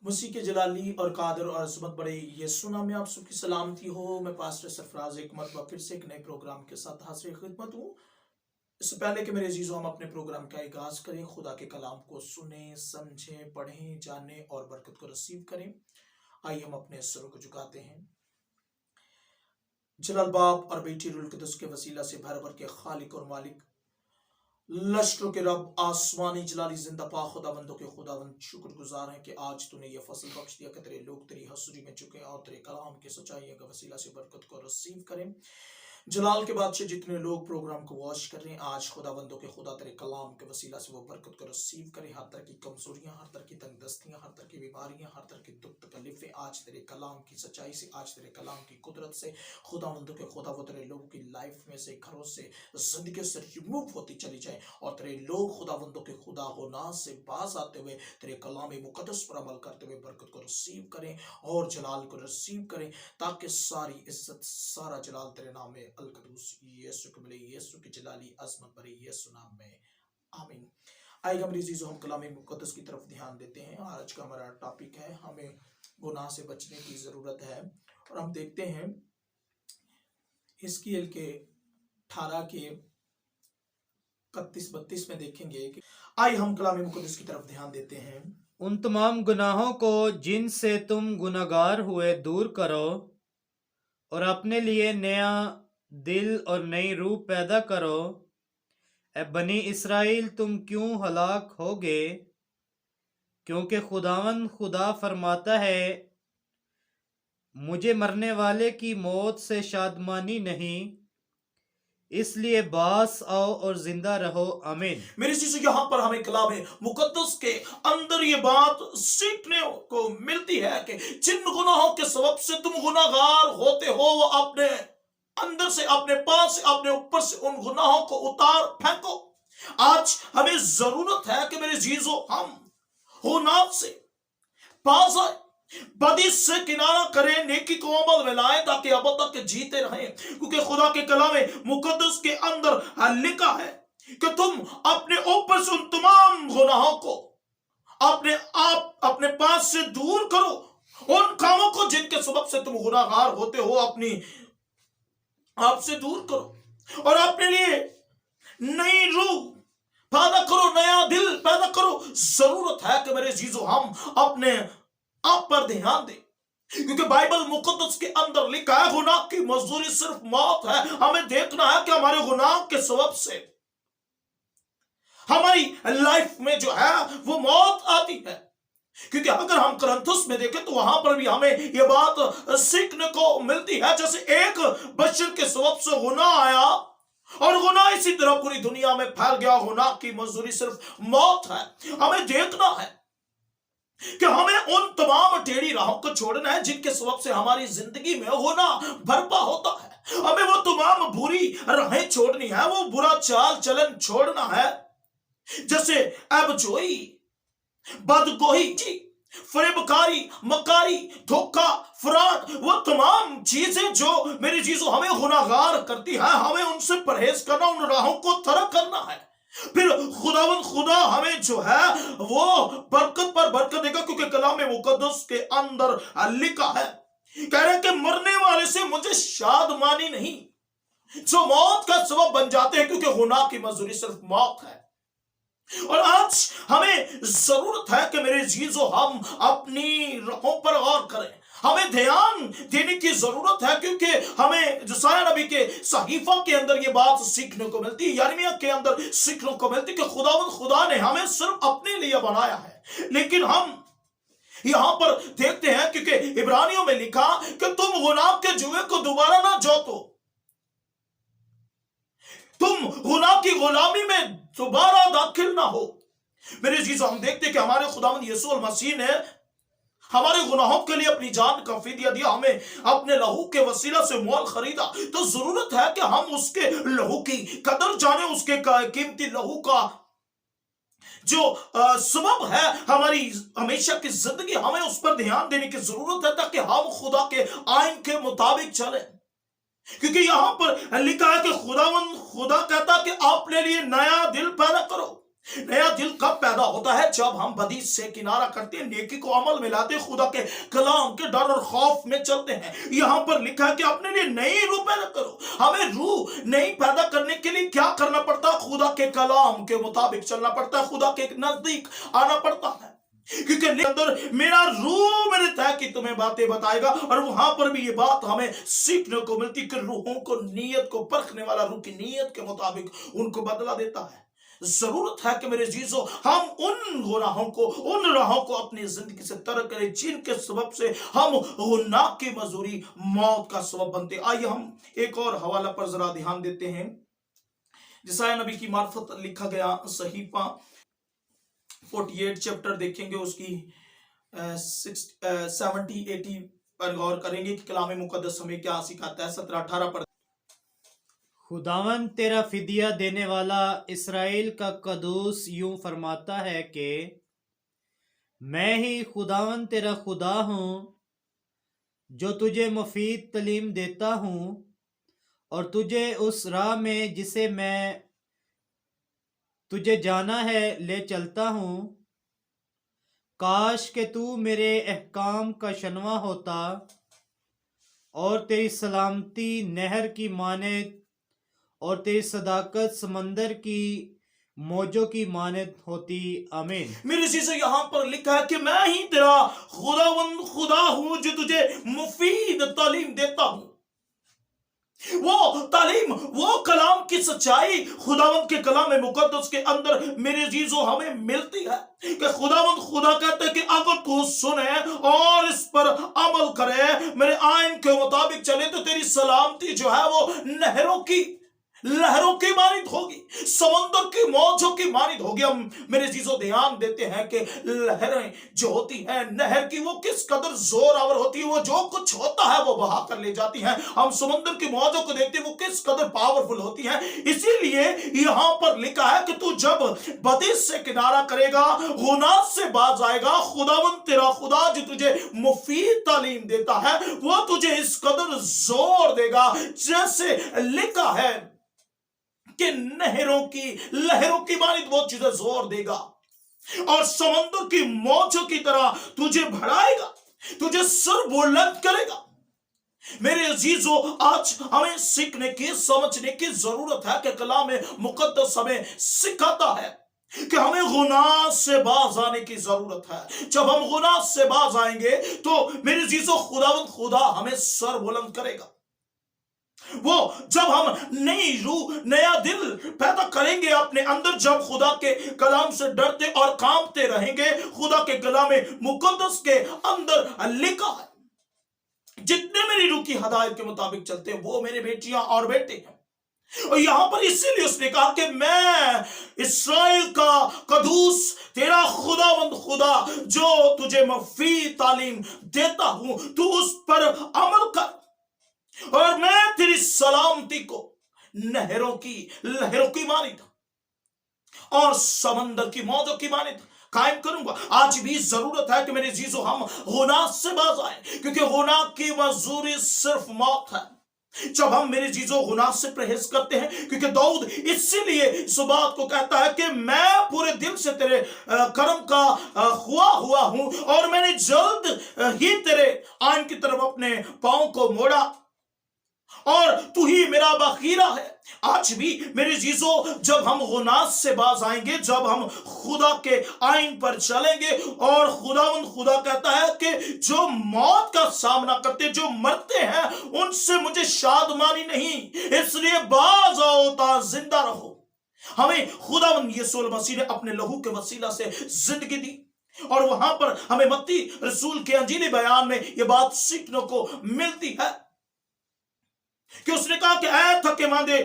मसीह के जलाली और कादर और अजमत बड़े यीशु नाम में आप सबकी सलामती हो। मैं पास्टर सरफराज एक मरतबा फिर से एक नए प्रोग्राम के साथ हाजिर खिदमत हूँ। इससे पहले कि मेरे अजीजों हम अपने प्रोग्राम का आगाज करें, खुदा के कलाम को सुने, समझें, पढ़ें, जानें और बरकत को रिसीव करें। आइए हम अपने सरों को झुकाते हैं। जलाल बाप और बेटी रूल कुद्दुस के वसीला से भर भर के खालिक और मालिक लश्करों के रब आसमानी जलाली जिंदा पा खुदावंदों के खुदावंद शुक्रगुजार हैं कि आज तूने ये फसल बख्श दिया कि तेरे लोग तेरी हसूरी में चुके और तेरे कलाम के सच्चाई का वसीला से बरकत को रिसीव करें। जलाल के बाद से जितने लोग प्रोग्राम को वॉच कर रहे हैं, आज खुदावंदों के खुदा तेरे कलाम के वसीला से वो बरकत को रिसीव करें। हर तरह की कमजोरियां, हर तरह की तंगदस्तियां, हर तरह की बीमारियां, हर तरह की दुख तकलीफें आज तेरे कलाम की सच्चाई से, आज तेरे कलाम की कुदरत से खुदावंदों के खुदा वो तेरे लोगों की लाइफ में से, घरों से, जिंदगी से रिमूव होती चली जाए और तेरे लोग खुदावंदों के खुदा गुनाह से बाज आते हुए तेरे कलाम मुकद्दस पर अमल करते हुए बरकत को रिसीव करें और जलाल को रिसीव करें, ताकि सारी इज्जत, सारा जलाल तेरे नाम में अलकदूस यीशु को मिले। यीशु की जलाली अजमत भरे यीशु नाम में, आमीन। आइए मेरे अजीजों, हम कलाम मुकद्दस की तरफ ध्यान देते हैं। आज का हमारा टॉपिक है हमें गुनाह से बचने की जरूरत है। और हम देखते हैं हिजकिय्याह के 18 के 31-32 में देखेंगे कि आइए हम कलाम मुकद्दस की तरफ ध्यान देते हैं। उन तमाम गुनाहों को जिनसे तुम गुनहगार हुए दूर करो और अपने लिए नया दिल और नई रूह पैदा करो। ए बनी इसराइल, तुम क्यों हलाक होगे? क्योंकि खुदावंद खुदा फरमाता है, मुझे मरने वाले की मौत से शादमानी नहीं, इसलिए बास आओ और जिंदा रहो। आमीन। मेरे चीज़ यहाँ पर हमें कलाम मुकद्दस के अंदर ये बात सीखने को मिलती है कि जिन गुनाहों के सबब से तुम गुनाहगार होते हो, वो अपने अंदर से, अपने पास से, अपने ऊपर से उन गुनाहों को उतार फेंको। आज हमें जरूरत है कि मेरे जीजों, हम गुनाह से पास आए, बदी से किनारा करें, नेकी को अमल में लाएं, ताकि अब तक जीते रहें। क्योंकि खुदा के कलाम मुकद्दस के अंदर लिखा है कि तुम अपने ऊपर से उन तमाम गुनाहों को अपने पास से दूर करो, उन कामों को जिनके सबब से तुम गुनाहगार होते हो, अपनी आप से दूर करो और अपने लिए नई रूह पैदा करो, नया दिल पैदा करो। जरूरत है कि मेरे जीजों, हम अपने आप पर ध्यान दें, क्योंकि बाइबल मुकद्दस के अंदर लिखा है गुनाह की मजदूरी सिर्फ मौत है। हमें देखना है कि हमारे गुनाह के सबब से हमारी लाइफ में जो है वो मौत आती है। क्योंकि अगर हम करंथुस में देखें तो वहां पर भी हमें यह बात सीखने को मिलती है, जैसे एक बशर के सबब से गुनाह आया और गुनाह इसी तरह पूरी दुनिया में फैल गया। गुनाह की मजदूरी सिर्फ मौत है। हमें देखना है कि हमें उन तमाम टेढ़ी राहों को छोड़ना है जिनके सबब से हमारी जिंदगी में गुनाह बर्पा होता है। हमें वो तमाम बुरी राहें छोड़नी है, वो बुरा चाल चलन छोड़ना है, जैसे एबजोई, बदगोही, फरेबकारी, मकारी, धोखा, फ्रॉड, वो तमाम चीजें जो मेरी चीजों हमें गुनाहगार करती हैं, हमें उनसे परहेज करना, उन राहों को तरक करना है। फिर खुदा हमें जो है वो बरकत पर बरकत देगा, क्योंकि कलाम मुकद्दस के अंदर लिखा है, कह रहे हैं कि मरने वाले से मुझे शादमानी नहीं, जो मौत का सबब बन जाते हैं, क्योंकि गुनाह की मजदूरी सिर्फ मौत है। और आज हमें जरूरत है कि मेरे जीजों, हम अपनी राहों पर गौर करें। हमें ध्यान देने की जरूरत है, क्योंकि हमें यशायाह नबी के सहीफा के अंदर ये बात सीखने को मिलती है, यिर्मयाह के अंदर सीखने को मिलती है कि खुदा ने हमें सिर्फ अपने लिए बनाया है। लेकिन हम यहां पर देखते हैं, क्योंकि इब्रानियों में लिखा कि तुम गुनाह के जुए को दोबारा ना जोतो, तुम गुनाह की गुलामी में दोबारा दाखिल ना हो। मेरे जीजों, हम देखते हैं कि हमारे खुदावंद यीशु मसीह ने हमारे गुनाहों के लिए अपनी जान का फिदिया दिया, हमें अपने लहू के वसीला से मोल खरीदा, तो जरूरत है कि हम उसके लहू की कदर जाने, उसके कीमती लहू का जो सबब है हमारी हमेशा की जिंदगी, हमें उस पर ध्यान देने की जरूरत है ताकि हम खुदा के आइन के मुताबिक चले। क्योंकि यहां पर लिखा है कि खुदा कहता कि अपने लिए नया दिल पैदा करो। नया दिल कब पैदा होता है? जब हम बदी से किनारा करते हैं, नेकी को अमल में लाते, खुदा के कलाम के डर और खौफ में चलते हैं। यहां पर लिखा है कि अपने लिए नई रूह पैदा करो। हमें रूह नई पैदा करने के लिए क्या करना पड़ता है? खुदा के कलाम के मुताबिक चलना पड़ता है, खुदा के नजदीक आना पड़ता है। क्योंकि अंदर मेरा रूह मेरे तय की तुम्हें बातें बताएगा, और वहां पर भी ये बात हमें सीखने को मिलती कि रूहों को, नीयत को परखने वाला रूह की नीयत के मुताबिक उनको बदला देता है। जरूरत है कि मेरे जीजो हम उन गुनाहों को, उन राहों को अपनी जिंदगी से तरक करें जिनके सबब से हम गुनाह की मजदूरी मौत का सबब बनते। आइए हम एक और हवाला पर जरा ध्यान देते हैं। यशायाह नबी की मार्फत लिखा गया सहीफा 48 चैप्टर देखेंगे, उसकी 70-80 पर गौर करेंगे कि कलाम मुकद्दस हमें क्या सिखाता है। 17-18 पर, खुदावन तेरा फिदिया देने वाला इसराइल का कदूस यूं फरमाता है कि मैं ही खुदावन तेरा खुदा हूँ जो तुझे मुफीद तालीम देता हूँ और तुझे उस राह में जिसे मैं तुझे जाना है ले चलता हूँ। काश के तू मेरे अहकाम का शनवा होता और तेरी सलामती नहर की मानद और तेरी सदाकत समंदर की मौजों की मानद होती। आमीन। मेरे से यहां पर लिखा है कि मैं ही तेरा खुदावंद खुदा हूं जो तुझे मुफीद तालीम देता हूं। वो तालीम, वो कलाम की सच्चाई खुदावंद के कलाम मुकद्दस के अंदर मेरे जीजो हमें मिलती है कि खुदावंद खुदा कहते हैं कि अगर तू सुने और इस पर अमल करे, मेरे आइन के मुताबिक चले, तो तेरी सलामती जो है वो लहरों की मानित होगी, समंदर की मौजों की मानित होगी। हम मेरे चीजों ध्यान देते हैं कि लहरें जो होती हैं नहर की, वो किस कदर जोरावर होती है, वो जो कुछ होता है वो बहा कर ले जाती हैं। हम समंदर की मौजों को देखते हैं, वो किस कदर पावरफुल होती हैं। इसीलिए यहां पर लिखा है कि तू जब बदी से किनारा करेगा, गुनाह से बाज आएगा, खुदावंद तेरा खुदा जो तुझे मुफीद तालीम देता है वो तुझे इस कदर जोर देगा, जैसे लिखा है कि लहरों की मानित वो तुझे जोर देगा और समंदर की मौजों की तरह तुझे बढ़ाएगा, तुझे सर बुलंद करेगा। मेरे अजीजों, आज हमें सीखने की, समझने की जरूरत है कि कलाम मुकद्दस हमें सिखाता है कि हमें गुनाह से बाज आने की जरूरत है। जब हम गुनाह से बाज आएंगे तो मेरे अजीजों खुदा हमें सर बुलंद करेगा। वो जब हम नई रूह, नया दिल पैदा करेंगे अपने अंदर, जब खुदा के कलाम से डरते और कांपते रहेंगे, खुदा के कलाम मुकद्दस के अंदर लिखा है जितने मेरी रूह की हदायत के मुताबिक चलते हैं वो मेरे बेटियां और बेटे हैं। और यहां पर इसीलिए उसने कहा कि मैं इस्राएल का कदूस तेरा खुदावंद खुदा जो तुझे मुफीद तालीम देता हूं, तू उस पर अमल कर और मैं तेरी सलामती को लहरों की मानित और समंदर की मौजों की मानित कायम करूंगा। आज भी जरूरत है कि मेरे जीजो हम गुनाह से बाज आए, क्योंकि गुनाह की मजदूरी सिर्फ मौत है। जब हम मेरे जीजो गुनाह से परहेज करते हैं, क्योंकि दाऊद इसीलिए इस बात को कहता है कि मैं पूरे दिल से तेरे कर्म का हुआ हूं और मैंने जल्द ही तेरे आइन की तरफ अपने पांव को मोड़ा और तू ही मेरा बखीरा है। आज भी मेरे जीजो जब हम गुनाह से बाज आएंगे, जब हम खुदा के आइन पर चलेंगे, और खुदा कहता है कि जो मौत का सामना करते, जो मरते हैं, उनसे मुझे शादमानी नहीं, इसलिए बाज आओ ता जिंदा रहो। हमें खुदावंद यीशु मसीह ने अपने लहू के वसीला से जिंदगी दी, और वहां पर हमें मत्ती रसूल के अंजीली बयान में यह बात सीखने को मिलती है कि उसने कहा कि ऐ थके मांदे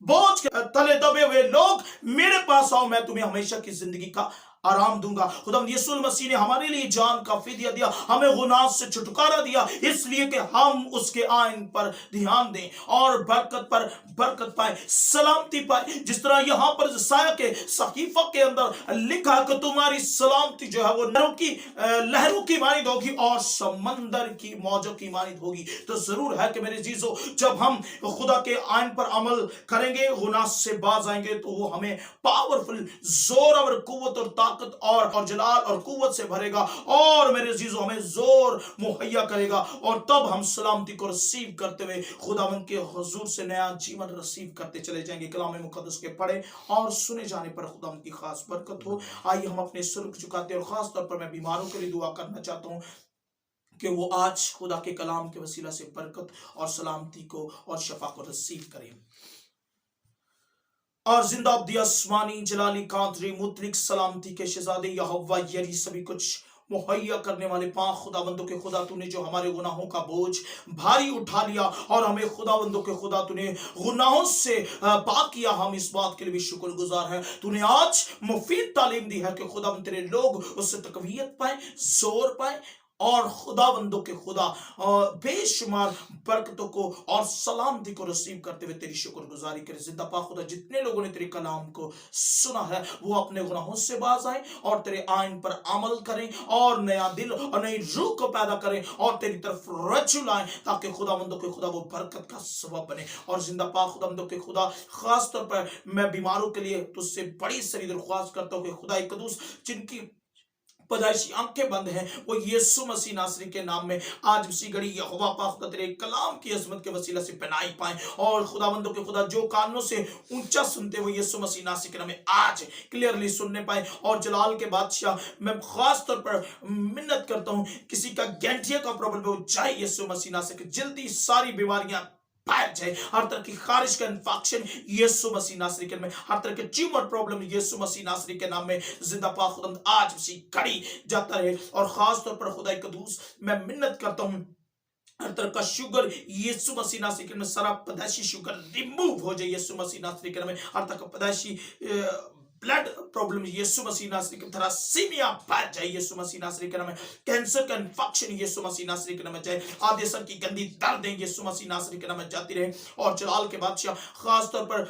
बोझ के तले दबे हुए लोग मेरे पास आओ, मैं तुम्हें हमेशा की जिंदगी का आराम दूंगा। खुदावंद यीशु मसीह ने हमारे लिए जान का फिदिया दिया, हमें गुनाह से छुटकारा दिया, इसलिए कि हम उसके आइन पर ध्यान दें और बरकत पर बरकत पाए, सलामती पाए। जिस तरह यहाँ पर यशायाह के सहीफा के अंदर लिखा है कि तुम्हारी सलामती जो है वो लहरों की मानिद होगी और समंदर की मौजों की मानिद होगी। तो जरूर है कि मेरे जीजों, जब हम खुदा के आइन पर अमल करेंगे, गुनाह से बाज आएंगे, तो वो हमें पावरफुल, जोरावर कुव्वत और ताकत और जलाल और कुव्वत से भरेगा और मेरे जीजों हमें जोर मुहैया करेगा। और तब हम सलामती को रिसीव करते हुए खुदावंद के हुजूर से नया जीवन रिसीव करते चले जाएंगे। कलाम मुकद्दस के पढ़े और सुने जाने पर खुदावंद की खास बरकत हो। आइए हम अपने सिर झुकाते और खास तौर पर मैं बीमारों के लिए दुआ करना चाहता हूँ कि वो आज खुदा के कलाम के वसीला से बरकत और सलामती को और शफा को रिसीव करें। और जिंदा अब्दी आसमानी जलाली कादरी मुतलिक सलामती के शहजादे यहोवा यरी सभी कुछ मुहैया करने वाले पाक खुदाबंदों के खुदा, तूने जो हमारे गुनाहों का बोझ भारी उठा लिया और हमें खुदाबंदों के खुदा तूने गुनाहों से पाक किया, हम इस बात के लिए भी शुक्रगुजार हैं। तूने आज मुफीद तालीम दी है कि खुदाबंद तेरे लोग उससे तकवीयत पाए, जोर पाए और खुदाबंदों के खुदा बेशुमार बरकतों को और सलामती को रिसीव करते हुए तेरी शुक्रगुजारी करें। जिंदा पाक खुदा, जितने लोगों ने तेरे कलाम को सुना है वो अपने गुनाहों से बाज आए और तेरे आइन पर अमल करें और नया दिल और नई रूह को पैदा करें और तेरी तरफ रज्जू लाएं, ताकि खुदाबंदों के खुदा वो बरकत का सबब बने। और जिंदा पाक खुदाबंदों के खुदा, खास तौर पर मैं बीमारों के लिए तुझसे बड़ी सरी दरख्वास्त करता हूँ कि खुदा कदूस, जिनकी पैदाइशी आंखें बंद हैं, वो यीशु मसीह नासरी के नाम में आज उसी घड़ी यहोवा पाक खुदा तेरे कलाम की अजमत के वसीला से पनाही पाए। और खुदावंदों के खुदा, जो कानों से ऊंचा सुनते हुए यीशु मसीह नासरी के नाम में आज क्लियरली सुनने पाए। और जलाल के बादशाह, मैं खास तौर पर मिन्नत करता हूं, किसी का गैंठिया का प्रॉब्लम हो जाए यीशु मसीह नासरी की, जल्दी सारी बीमारियां पार जाए, हर तरह की खारिज का इन्फेक्शन यीशु मसीह नासरी के नाम में, हर तरह के ट्यूमर प्रॉब्लम यीशु मसीह नासरी के नाम में जिंदा पाक खुदा आज उसी घड़ी जाता रहे। और खास तौर पर खुदा कदूस, मैं मिन्नत करता हूं, हर तरह का शुगर यीशु मसीह नासरी के नाम में, सारा पैदाइशी शुगर रिमूव हो जाए यीशु मसीह नासरी के नाम में, हर तरह का पैदाइशी ब्लड प्रॉब्लम यीशु मसीह नासरी के, थैलासीमिया बढ़ जाए यीशु मसीह नासरी के नाम में, कैंसर का इन्फेक्शन यीशु मसीह नासरी के नाम में जाए, आधे सर की गंदी दर्द यीशु मसीह नासरी के नाम में जाती रहे। और जलाल के बादशाह, खास तौर पर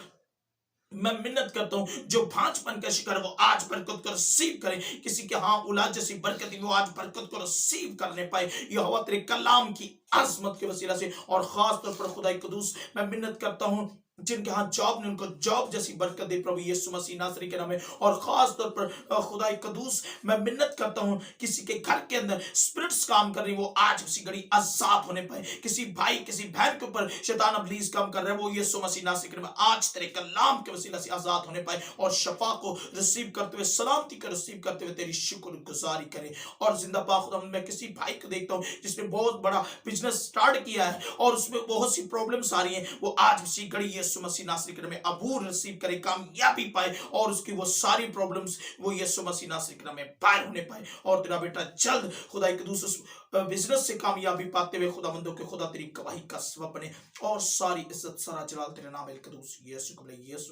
मैं मिन्नत करता हूं, जो भांजपन का शिकार है वो आज बरकत को रिसीव करें, किसी के हाँ औलाद जैसी बरकत वो आज बरकत को रिसीव करने पाए यहोवा तेरे कलाम की अजमत के वसीला से। और खास तौर पर खुदा कदूस, मैं मिन्नत करता हूं, जिनके हाथ जॉब ने उनको जॉब जैसी बरकत दे प्रभु यीशु मसीह नासरी के नाम में। और खास तौर पर खुदा कदूस, मैं मिन्नत करता हूं, किसी के घर के अंदर स्पिरिट्स काम कर रही वो आज उसी घड़ी आजाद होने पाए, किसी भाई किसी बहन के ऊपर शैतान अबलीस काम कर रहे हैं वो यीशु मसीह नासरी के नाम में आज तेरे कलाम के वसीला से आजाद होने पाए और शफा को रिसीव करते हुए, सलामती को रिसीव करते हुए तेरी शुक्रगुजारी करें। और जिंदा पाक खुदा, मैं किसी भाई को देखता हूं जिसने बहुत बड़ा बिजनेस स्टार्ट किया है और उसमें बहुत सी प्रॉब्लम्स आ रही हैं, वो आज उसी घड़ी यीशु मसीह नासरी के नाम में अबूर रिसीव करे, कामयाबी पाए और उसकी वो सारी प्रॉब्लम्स वो यीशु मसीह नासरी के नाम में पार होने पाए। और तेरा बेटा जल्द खुदा के दूसरे बिजनेस से कामयाबी पाते हुए खुदावंदों के खुदा तेरी गवाही का सबब बने। और सारी इज्जत सारा जलाल तेरे नाम कदूस यीशु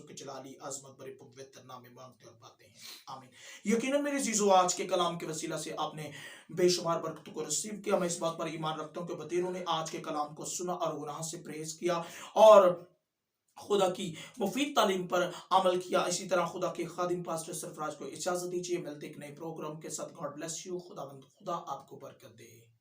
के जलाली अजमत बड़े पवित्र नाम में मांगते और पाते हैं, आमीन। यकीनन मेरे चीजों, आज के कलाम के वसीला से आपने बेशुमार बरकतों को रिसीव किया। मैं इस बात पर ईमान रखता हूं कि बतेरों ने आज के कलाम को सुना और गुनाह से परहेज किया और खुदा की मुफीद तालीम पर अमल किया। इसी तरह खुदा के खादिम पास्टर सरफराज को इजाजत दीजिए, मिलते एक नए प्रोग्राम के साथ। God bless you. खुदा आपको बरकत दे।